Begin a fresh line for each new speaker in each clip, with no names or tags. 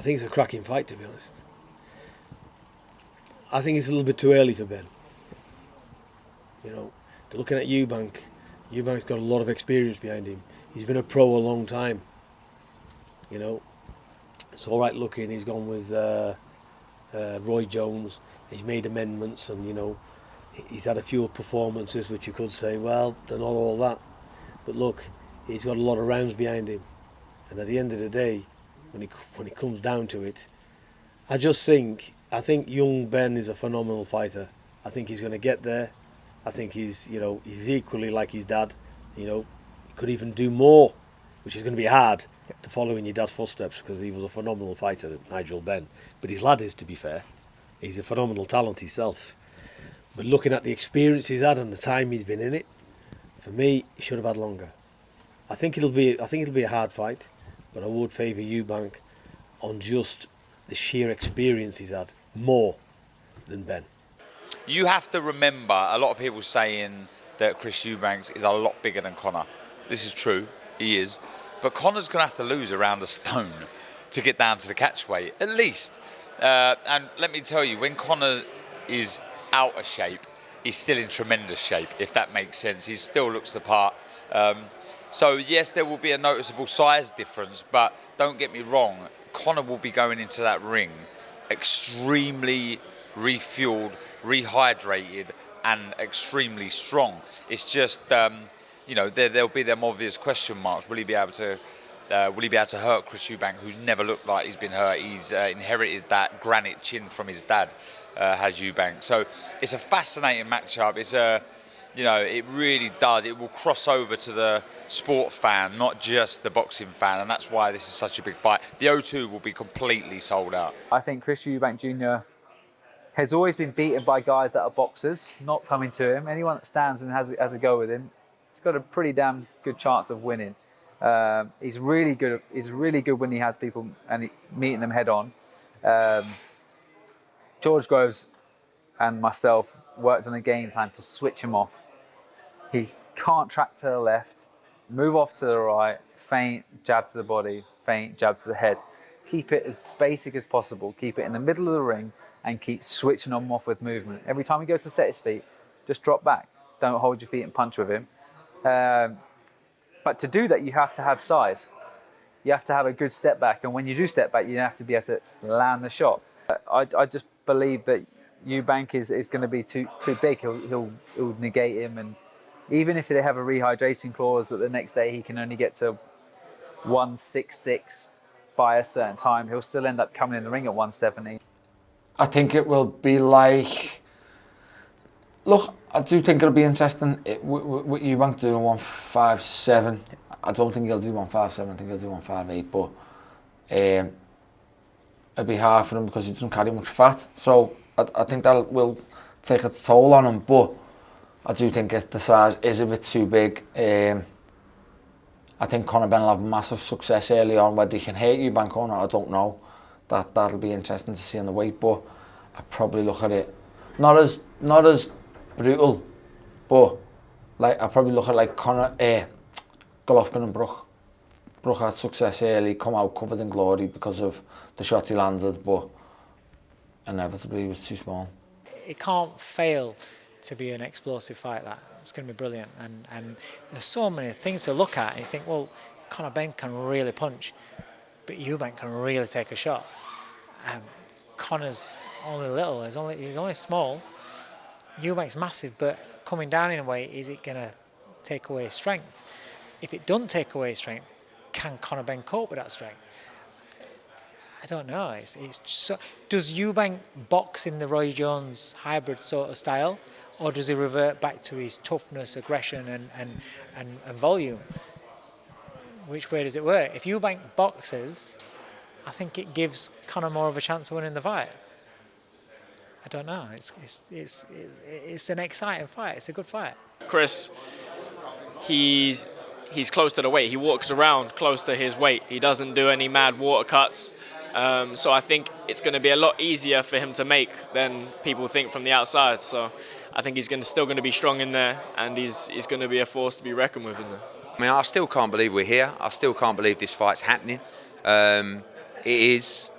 think it's a cracking fight, to be honest. I think it's a little bit too early for Ben. You know, looking at Eubank's got a lot of experience behind him. He's been a pro a long time. You know, it's all right looking. He's gone with Roy Jones. He's made amendments, and you know, he's had a few performances which you could say, well, they're not all that. But look, he's got a lot of rounds behind him, and at the end of the day, when it comes down to it, I think young Ben is a phenomenal fighter. I think he's going to get there. I think he's equally like his dad. You know, he could even do more, which is going to be hard to follow in your dad's footsteps, because he was a phenomenal fighter, Nigel Benn. But his lad is, to be fair, he's a phenomenal talent himself. But looking at the experience he's had and the time he's been in it, for me, he should have had longer. I think it'll be a hard fight, but I would favour Eubank on just the sheer experience he's had more than Ben.
You have to remember, a lot of people saying that Chris Eubank is a lot bigger than Conor. This is true, he is. But Conor's going to have to lose around a stone to get down to the catch weight, at least. And let me tell you, when Conor is out of shape, he's still in tremendous shape, if that makes sense. He still looks the part. So yes, there will be a noticeable size difference, but don't get me wrong, Conor will be going into that ring extremely refueled, rehydrated, and extremely strong. It's just, you know, there'll be them obvious question marks. Will he be able to hurt Chris Eubank, who's never looked like he's been hurt? He's inherited that granite chin from his dad, has Eubank. So it's a fascinating matchup. It's you know, it really does. It will cross over to the sport fan, not just the boxing fan, and that's why this is such a big fight. The O2 will be completely sold out.
I think Chris Eubank Jr. has always been beaten by guys that are boxers, not coming to him. Anyone that stands and has a go with him, he's got a pretty damn good chance of winning. He's really good. He's really good when he has people and meeting them head on. George Groves and myself worked on a game plan to switch him off. He can't track to the left, move off to the right, feint, jab to the body, feint, jab to the head. Keep it as basic as possible. Keep it in the middle of the ring and keep switching on off with movement. Every time he goes to set his feet, just drop back. Don't hold your feet and punch with him. But to do that, you have to have size. You have to have a good step back, and when you do step back, you have to be able to land the shot. I just believe that Eubank is going to be too big. He'll negate him, and even if they have a rehydration clause that the next day he can only get to 166 by a certain time, he'll still end up coming in the ring at 170.
I think it will be like... Look, I do think it'll be interesting with Eubank doing 157. I don't think he'll do 157, I think he'll do 158, but it'll be hard for him because he doesn't carry much fat. So I think that will take its toll on him, but I do think the size is a bit too big. I think Conor Benn will have massive success early on. Whether he can hit Eubank or not, I don't know. That'll be interesting to see on the weight, but I probably look at it not as brutal, but like I probably look at like Conor, Golovkin and Brook. Brook had success early, come out covered in glory because of the shot he landed, but inevitably he was too small.
It can't fail to be an explosive fight. That it's going to be brilliant, and there's so many things to look at. And you think, well, Conor Benn can really punch, but Eubank can really take a shot. Conor's only little. He's only small. Eubank's massive, but coming down in a way, is it going to take away strength? If it doesn't take away strength, can Conor Benn cope with that strength? I don't know. It's so, does Eubank box in the Roy Jones hybrid sort of style, or does he revert back to his toughness, aggression, and volume? Which way does it work? If Eubank boxes, I think it gives Conor more of a chance of winning the fight. I don't know. It's an exciting fight. It's a good fight.
Chris, he's close to the weight. He walks around close to his weight. He doesn't do any mad water cuts. So I think it's going to be a lot easier for him to make than people think from the outside. So I think he's still going to be strong in there, and he's going to be a force to be reckoned with in there.
I mean, I still can't believe we're here. I still can't believe this fight's happening. It is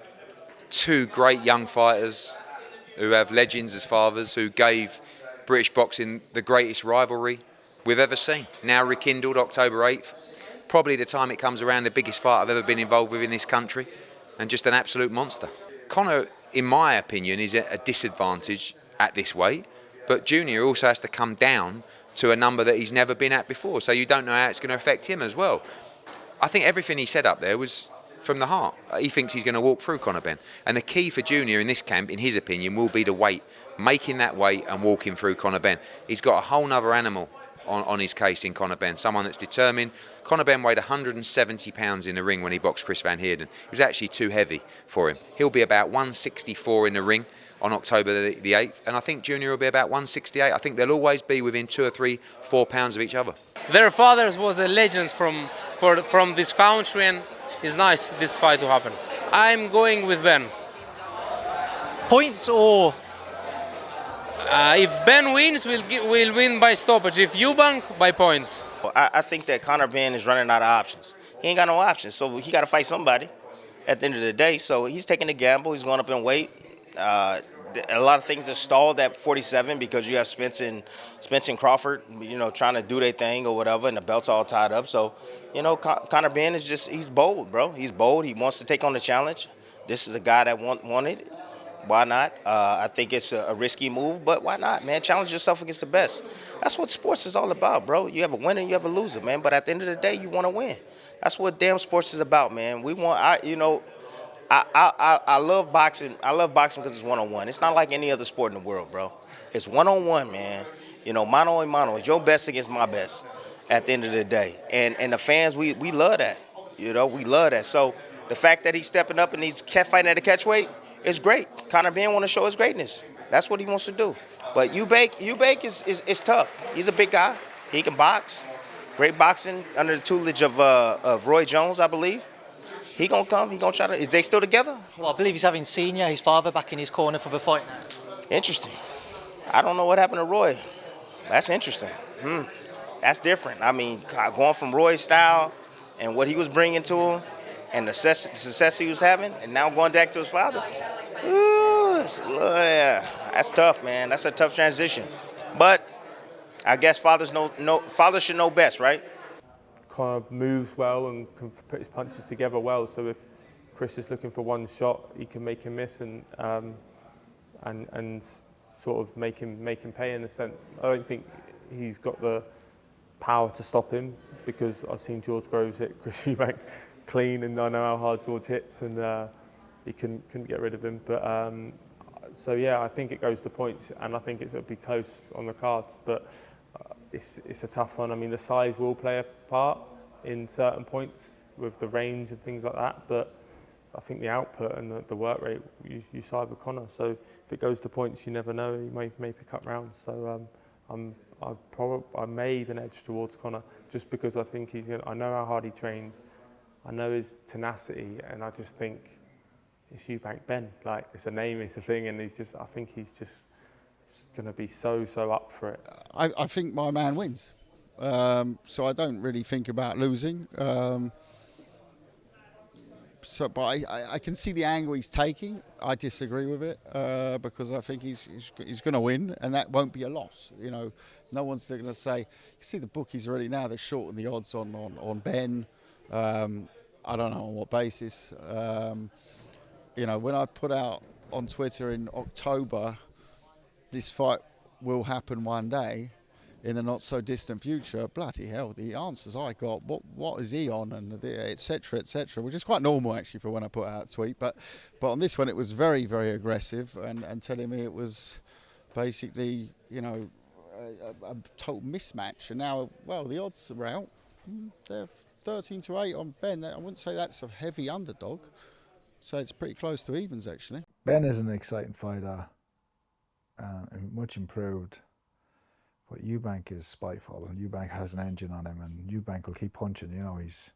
two great young fighters who have legends as fathers, who gave British boxing the greatest rivalry we've ever seen. Now rekindled October 8th. Probably the time it comes around, the biggest fight I've ever been involved with in this country, and just an absolute monster. Conor, in my opinion, is at a disadvantage at this weight, but Junior also has to come down to a number that he's never been at before, so you don't know how it's going to affect him as well. I think everything he said up there was from the heart. He thinks he's going to walk through Conor Benn. And the key for Junior in this camp, in his opinion, will be the weight. Making that weight and walking through Conor Benn. He's got a whole nother animal on his case in Conor Benn. Someone that's determined. Conor Benn weighed 170 pounds in the ring when he boxed Chris Van Heerden. He was actually too heavy for him. He'll be about 164 in the ring on October the 8th. And I think Junior will be about 168. I think they'll always be within 2 or 3, 4 pounds of each other.
Their fathers was a legend from this country, and it's nice this fight to happen. I'm going with Ben.
Points or?
If Ben wins, we'll win by stoppage. If Eubank, by points.
I think that Conor Benn is running out of options. He ain't got no options, so he got to fight somebody at the end of the day. So he's taking a gamble. He's going up in weight. A lot of things are stalled at 47 because you have Spence and Crawford, trying to do their thing or whatever, and the belt's all tied up. So, Conor Benn is he's bold, bro. He's bold. He wants to take on the challenge. This is a guy that wanted it. Why not? I think it's a risky move, but why not, man? Challenge yourself against the best. That's what sports is all about, bro. You have a winner, you have a loser, man. But at the end of the day, you want to win. That's what damn sports is about, man. I love boxing. I love boxing because it's one-on-one. It's not like any other sport in the world, bro. It's one-on-one, man. Mano a mano. It's your best against my best at the end of the day. And the fans, we love that. We love that. So the fact that he's stepping up and he's fighting at a catch weight is great. Conor Benn want to show his greatness. That's what he wants to do. But Eubank is tough. He's a big guy. He can box. Great boxing under the tutelage of Roy Jones, I believe. He gonna come. He gonna try to. Is they still together?
Well, I believe he's having Senior, his father, back in his corner for the fight now.
Interesting. I don't know what happened to Roy. That's interesting. That's different. I mean, going from Roy's style and what he was bringing to him, and the success he was having, and now going back to his father. Ooh, that's tough, man. That's a tough transition. But I guess fathers should know best, right?
Conor moves well and can put his punches together well. So if Chris is looking for one shot, he can make him miss and sort of make him pay in a sense. I don't think he's got the power to stop him because I've seen George Groves hit Chris Eubank clean, and I know how hard George hits, and he couldn't get rid of him. But so yeah, I think it goes to points, and I think it'll be close on the cards. But it's a tough one. I mean, the size will play a part in certain points with the range and things like that, but I think the output and the work rate, you side with Conor. So if it goes to points, you never know. He may pick up rounds. So I may even edge towards Conor just because I think I know how hard he trains. I know his tenacity, and I just think it's Eubank-Benn. Like, it's a name, it's a thing, and I think he's just going to be so up for it.
I think my man wins. So I don't really think about losing. But I can see the angle he's taking. I disagree with it because I think he's going to win, and that won't be a loss. No one's going to say. You see the bookies already now. They're shorting the odds on Ben. I don't know on what basis. When I put out on Twitter in October, this fight will happen one day in the not so distant future. Bloody hell, the answers I got, what is he on, and etc., which is quite normal actually for when I put out a tweet. But on this one, it was very, very aggressive and telling me it was basically, a total mismatch. And now, well, the odds are out. They're 13-8 on Ben. I wouldn't say that's a heavy underdog. So it's pretty close to evens actually.
Ben is an exciting fighter. Much improved, but Eubank is spiteful, and Eubank has an engine on him, and Eubank will keep punching. He's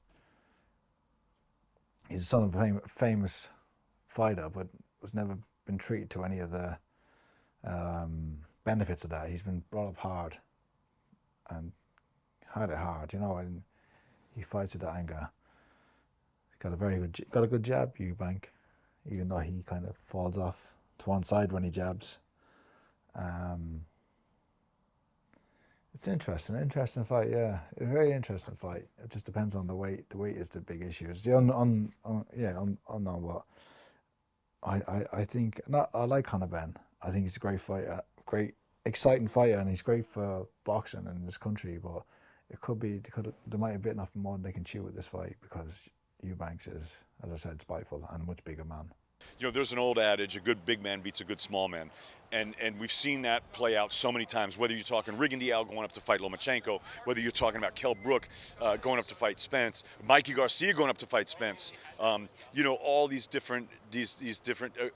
the son of a famous fighter, but was never been treated to any of the benefits of that. He's been brought up hard and had it hard, and he fights with that anger. He's got a good jab, Eubank. even though he kind of falls off to one side when he jabs. It's interesting fight, yeah. A very interesting fight. It just depends on the weight. The weight is the big issue. It's the unknown, but I think, I like Conor Benn. I think he's a great fighter, great, exciting fighter, and he's great for boxing in this country, but they might have bitten off more than they can chew with this fight, because Eubanks is, as I said, spiteful and a much bigger man.
You know, there's an old adage, a good big man beats a good small man. And we've seen that play out so many times, whether you're talking Rigondeaux going up to fight Lomachenko, whether you're talking about Kell Brook going up to fight Spence, Mikey Garcia going up to fight Spence. You know, all these different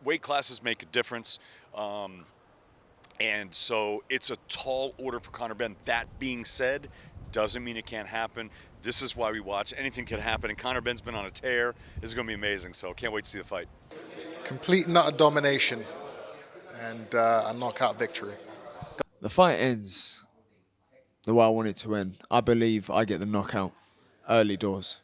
weight classes make a difference. And so it's a tall order for Conor Benn. That being said, doesn't mean it can't happen. This is why we watch. Anything could happen, and Conor Benn's been on a tear. This is going to be amazing, so can't wait to see the fight.
Complete and utter domination and a knockout victory.
The fight ends the way I want it to end. I believe I get the knockout early doors.